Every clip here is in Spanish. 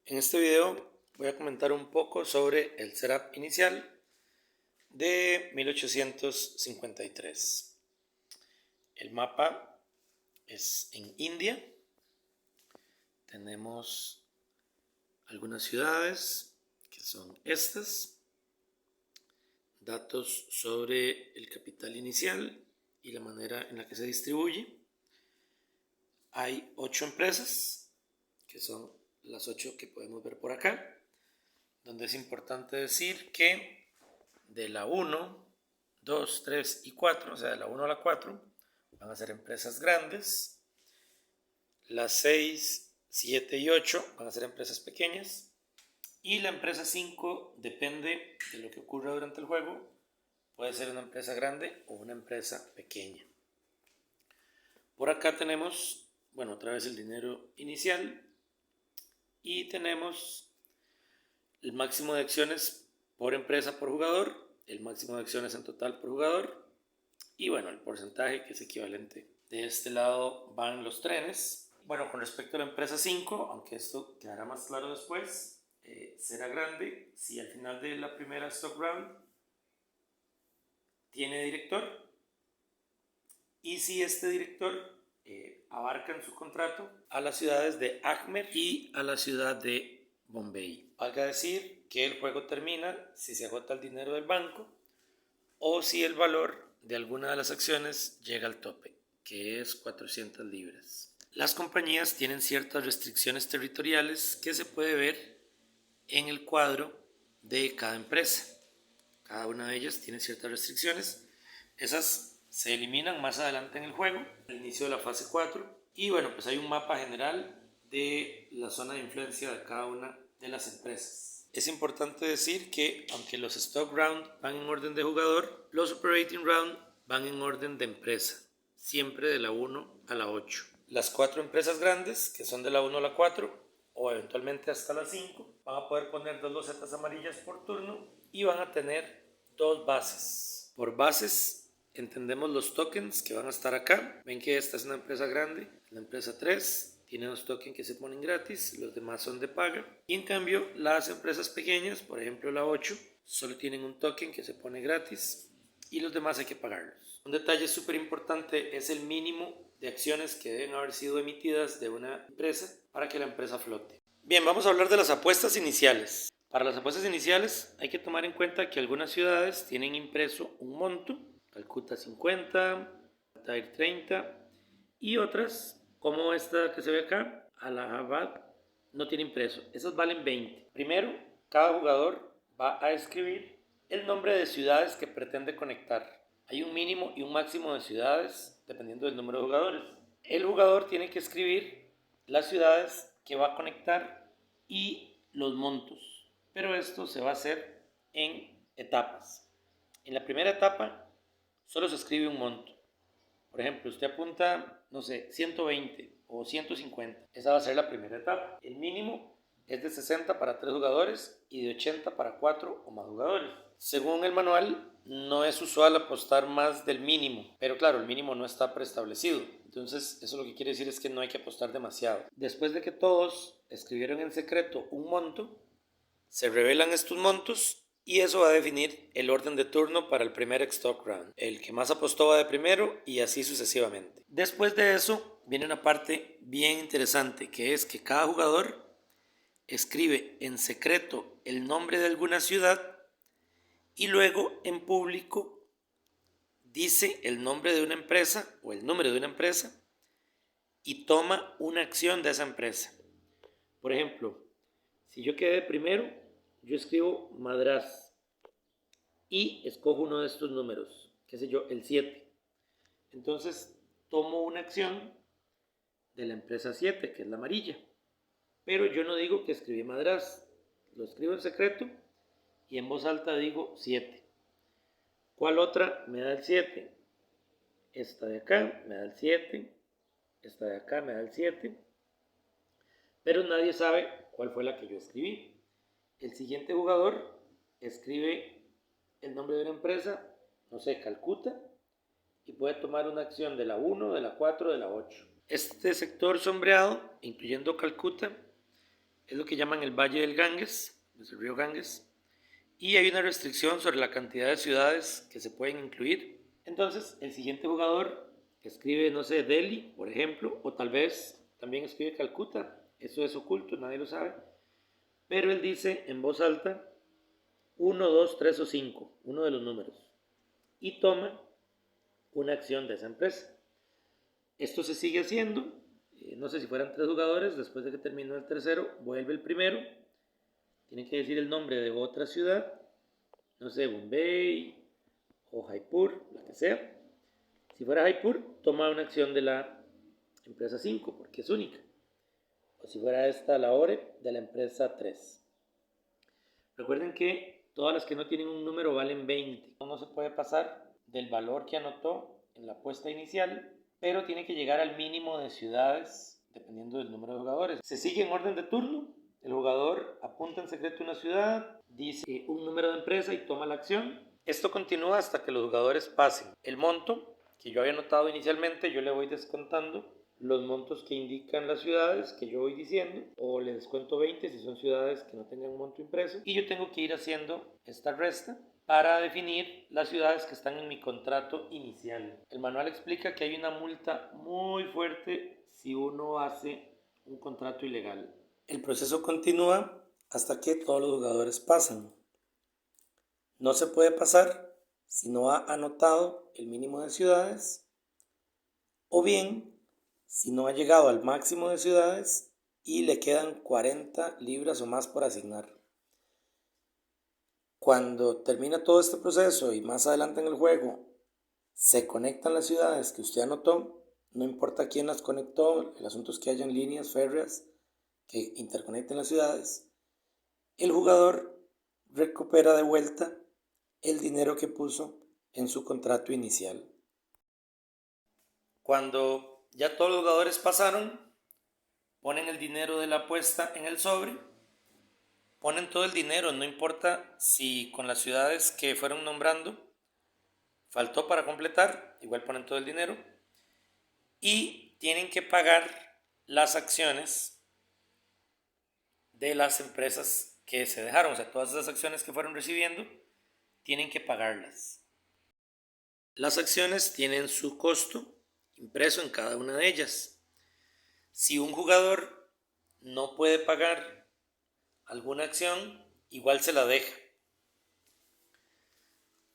En este video voy a comentar un poco sobre el setup inicial de 1853. El mapa es en India. Tenemos algunas ciudades que son estas, datos sobre el capital inicial y la manera en la que se distribuye. Hay 8 empresas, que son las 8 que podemos ver por acá, donde es importante decir que de la 1, 2, 3 y 4, o sea, de la 1 a la 4, van a ser empresas grandes. Las 6, 7 y 8 van a ser empresas pequeñas. Y la empresa 5 depende de lo que ocurra durante el juego. Puede ser una empresa grande o una empresa pequeña. Por acá tenemos, bueno, otra vez el dinero inicial. Y tenemos el máximo de acciones por empresa por jugador, el máximo de acciones en total por jugador y bueno, el porcentaje que es equivalente. De este lado van los trenes. Bueno, con respecto a la empresa 5, aunque esto quedará más claro después, será grande si al final de la primera stock round tiene director y si este director abarca en su contrato a las ciudades de Ajmer y a la ciudad de Bombay. Valga decir que el juego termina si se agota el dinero del banco o si el valor de alguna de las acciones llega al tope, que es 400 libras. Las compañías tienen ciertas restricciones territoriales que se puede ver en el cuadro de cada empresa. Cada una de ellas tiene ciertas restricciones. Esas se eliminan más adelante en el juego, al inicio de la fase 4. Y bueno, pues hay un mapa general de la zona de influencia de cada una de las empresas. Es importante decir que aunque los stock round van en orden de jugador, los operating round van en orden de empresa, siempre de la 1 a la 8. Las 4 empresas grandes, que son de la 1 a la 4, o eventualmente hasta la 5, van a poder poner 2 losetas amarillas por turno y van a tener 2 bases. Por bases entendemos los tokens que van a estar acá. Ven que esta es una empresa grande, la empresa 3 tiene 2 tokens que se ponen gratis, los demás son de paga. Y en cambio las empresas pequeñas, por ejemplo la 8, solo tienen un token que se pone gratis y los demás hay que pagarlos. Un detalle súper importante es el mínimo de acciones que deben haber sido emitidas de una empresa para que la empresa flote. Bien, vamos a hablar de las apuestas iniciales. Para las apuestas iniciales hay que tomar en cuenta que algunas ciudades tienen impreso un monto, Calcuta 50, Tair 30 y otras como esta que se ve acá, Allahabad, no tiene impreso. Esas valen 20. Primero, cada jugador va a escribir el nombre de ciudades que pretende conectar. Hay un mínimo y un máximo de ciudades dependiendo del número de jugadores. El jugador tiene que escribir las ciudades que va a conectar y los montos. Pero esto se va a hacer en etapas. En la primera etapa solo se escribe un monto. Por ejemplo, usted apunta, no sé, 120 o 150. Esa va a ser la primera etapa. El mínimo es de 60 para 3 jugadores y de 80 para 4 o más jugadores. Según el manual, no es usual apostar más del mínimo, pero claro, el mínimo no está preestablecido. Entonces, eso lo que quiere decir es que no hay que apostar demasiado. Después de que todos escribieron en secreto un monto, se revelan estos montos y eso va a definir el orden de turno para el primer stock round. El que más apostó va de primero y así sucesivamente. Después de eso viene una parte bien interesante, que es que cada jugador escribe en secreto el nombre de alguna ciudad y luego en público dice el nombre de una empresa o el número de una empresa y toma una acción de esa empresa. Por ejemplo, si yo quedé primero, yo escribo Madras y escojo uno de estos números, qué sé yo, el 7. Entonces tomo una acción de la empresa 7, que es la amarilla. Pero yo no digo que escribí Madras, lo escribo en secreto y en voz alta digo 7. ¿Cuál otra me da el 7? Esta de acá me da el 7, esta de acá me da el 7, pero nadie sabe cuál fue la que yo escribí. El siguiente jugador escribe el nombre de una empresa, no sé, Calcuta, y puede tomar una acción de la 1, de la 4, de la 8. Este sector sombreado, incluyendo Calcuta, es lo que llaman el Valle del Ganges, es el río Ganges, y hay una restricción sobre la cantidad de ciudades que se pueden incluir. Entonces, el siguiente jugador escribe, no sé, Delhi, por ejemplo, o tal vez también escribe Calcuta, eso es oculto, nadie lo sabe, pero él dice en voz alta 1, 2, 3 o 5, uno de los números, y toma una acción de esa empresa. Esto se sigue haciendo, no sé si fueran 3 jugadores, después de que terminó el tercero, vuelve el primero, tiene que decir el nombre de otra ciudad, no sé, Bombay o Jaipur, la que sea. Si fuera Jaipur, toma una acción de la empresa 5, porque es única. O si fuera esta, Lahore, de la empresa 3. Recuerden que todas las que no tienen un número valen 20. No se puede pasar del valor que anotó en la apuesta inicial, pero tiene que llegar al mínimo de ciudades dependiendo del número de jugadores. Se sigue en orden de turno. El jugador apunta en secreto una ciudad, dice un número de empresa y toma la acción. Esto continúa hasta que los jugadores pasen. El monto que yo había anotado inicialmente, yo le voy descontando los montos que indican las ciudades que yo voy diciendo, o le descuento 20 si son ciudades que no tengan un monto impreso, y yo tengo que ir haciendo esta resta para definir las ciudades que están en mi contrato inicial. El manual explica que hay una multa muy fuerte si uno hace un contrato ilegal. El proceso continúa hasta que todos los jugadores pasan. No se puede pasar si no ha anotado el mínimo de ciudades, o bien si no ha llegado al máximo de ciudades y le quedan 40 libras o más por asignar. Cuando termina todo este proceso y más adelante en el juego se conectan las ciudades que usted anotó, no importa quién las conectó, el asunto es que hayan líneas férreas que interconecten las ciudades, el jugador recupera de vuelta el dinero que puso en su contrato inicial. Cuando ya todos los jugadores pasaron, ponen el dinero de la apuesta en el sobre, ponen todo el dinero, no importa si con las ciudades que fueron nombrando faltó para completar, igual ponen todo el dinero, y tienen que pagar las acciones de las empresas que se dejaron, o sea, todas esas acciones que fueron recibiendo, tienen que pagarlas. Las acciones tienen su costo impreso en cada una de ellas. Si un jugador no puede pagar alguna acción, igual se la deja.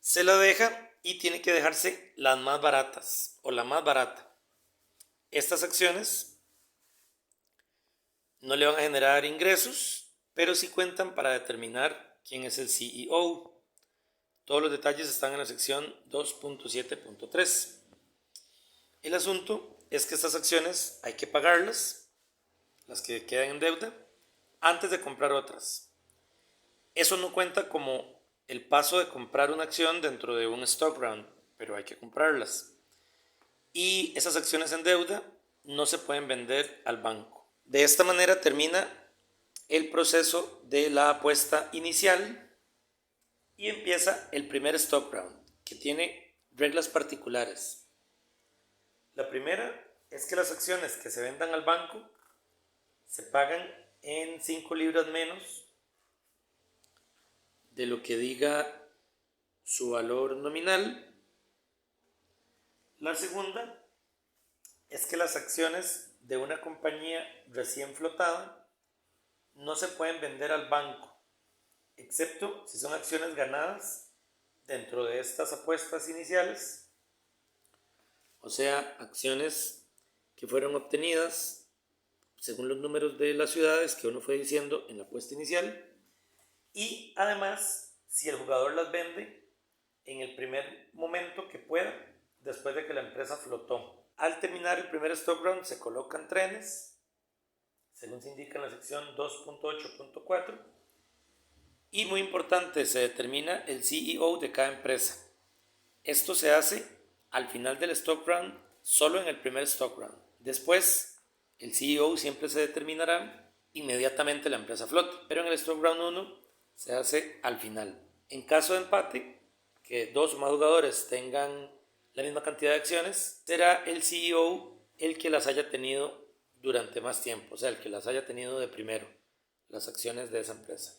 Se la deja y tiene que dejarse las más baratas o la más barata. Estas acciones no le van a generar ingresos, pero sí cuentan para determinar quién es el CEO. Todos los detalles están en la sección 2.7.3. El asunto es que estas acciones hay que pagarlas, las que quedan en deuda, antes de comprar otras. Eso no cuenta como el paso de comprar una acción dentro de un stock round, pero hay que comprarlas. Y esas acciones en deuda no se pueden vender al banco. De esta manera termina el proceso de la apuesta inicial y empieza el primer stock round, que tiene reglas particulares. La primera es que las acciones que se vendan al banco se pagan en 5 libras menos de lo que diga su valor nominal. La segunda es que las acciones de una compañía recién flotada no se pueden vender al banco, excepto si son acciones ganadas dentro de estas apuestas iniciales, o sea, acciones que fueron obtenidas según los números de las ciudades que uno fue diciendo en la apuesta inicial, y además si el jugador las vende en el primer momento que pueda después de que la empresa flotó. Al terminar el primer stock round se colocan trenes, según se indica en la sección 2.8.4, y muy importante, se determina el CEO de cada empresa. Esto se hace al final del stock round, solo en el primer stock round. Después, el CEO siempre se determinará inmediatamente la empresa flote, pero en el stock round 1 se hace al final. En caso de empate, que dos o más jugadores tengan la misma cantidad de acciones, será el CEO el que las haya tenido durante más tiempo, o sea, el que las haya tenido de primero. las acciones de esa empresa.